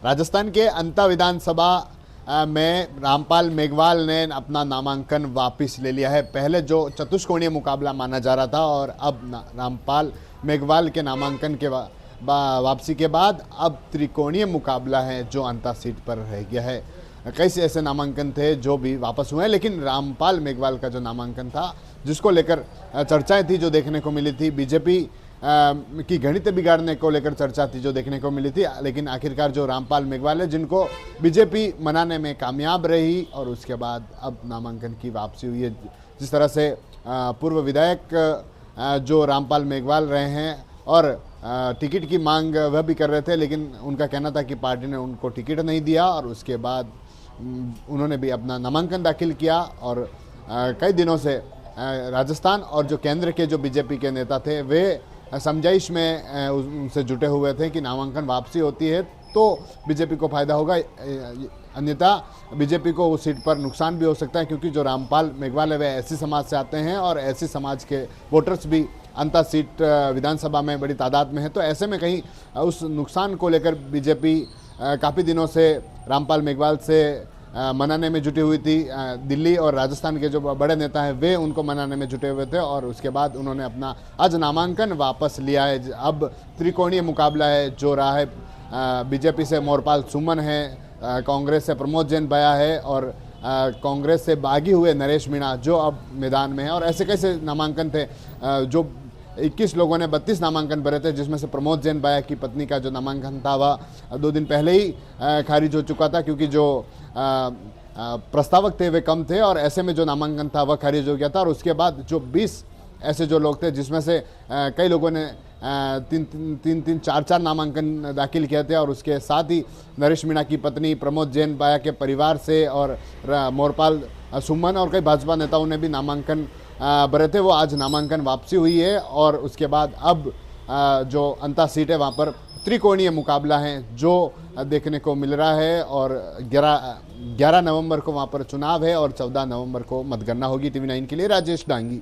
राजस्थान के अंता विधानसभा में रामपाल मेघवाल ने अपना नामांकन वापस ले लिया है। पहले जो चतुष्कोणीय मुकाबला माना जा रहा था और अब रामपाल मेघवाल के नामांकन के वापसी के बाद अब त्रिकोणीय मुकाबला है जो अंता सीट पर रह गया है। कई से ऐसे नामांकन थे जो भी वापस हुए हैं, लेकिन रामपाल मेघवाल का जो नामांकन था जिसको लेकर चर्चाएं थी जो देखने को मिली थी, बीजेपी की गणित बिगाड़ने को लेकर चर्चा थी जो देखने को मिली थी, लेकिन आखिरकार जो रामपाल मेघवाल है जिनको बीजेपी मनाने में कामयाब रही और उसके बाद अब नामांकन की वापसी हुई है। जिस तरह से पूर्व विधायक जो रामपाल मेघवाल रहे हैं और टिकट की मांग वह भी कर रहे थे, लेकिन उनका कहना था कि पार्टी ने उनको टिकट नहीं दिया और उसके बाद उन्होंने भी अपना नामांकन दाखिल किया। और कई दिनों से राजस्थान और जो केंद्र के जो बीजेपी के नेता थे वे समझाइश में उनसे जुटे हुए थे कि नामांकन वापसी होती है तो बीजेपी को फायदा होगा, अन्यथा बीजेपी को उस सीट पर नुकसान भी हो सकता है, क्योंकि जो रामपाल मेघवाल है वे ऐसी समाज से आते हैं और ऐसी समाज के वोटर्स भी अंता सीट विधानसभा में बड़ी तादाद में है। तो ऐसे में कहीं उस नुकसान को लेकर बीजेपी काफ़ी दिनों से रामपाल मेघवाल से मनाने में जुटी हुई थी। दिल्ली और राजस्थान के जो बड़े नेता हैं वे उनको मनाने में जुटे हुए थे और उसके बाद उन्होंने अपना आज नामांकन वापस लिया है। अब त्रिकोणीय मुकाबला है जो रहा है, बीजेपी से मोरपाल सुमन है, कांग्रेस से प्रमोद जैन बया है और कांग्रेस से बागी हुए नरेश मीणा जो अब मैदान में है। और ऐसे कैसे नामांकन थे जो 21 लोगों ने 32 नामांकन भरे थे, जिसमें से प्रमोद जैन बाया की पत्नी का जो नामांकन था वह 2 दिन पहले ही खारिज हो चुका था, क्योंकि जो प्रस्तावक थे वे कम थे और ऐसे में जो नामांकन था वह खारिज हो गया था। और उसके बाद जो 20 ऐसे जो लोग थे जिसमें से कई लोगों ने 3-3, 4-4 नामांकन दाखिल किए थे और उसके साथ ही नरेश मीणा की पत्नी प्रमोद जैन बाया के परिवार से और मोरपाल सुमन और कई भाजपा नेताओं ने भी नामांकन भरे थे, वो आज नामांकन वापसी हुई है। और उसके बाद अब जो अंता सीट है वहाँ पर त्रिकोणीय मुकाबला है जो देखने को मिल रहा है और 11 नवंबर को वहाँ पर चुनाव है और 14 नवंबर को मतगणना होगी। TV9 के लिए राजेश डांगी।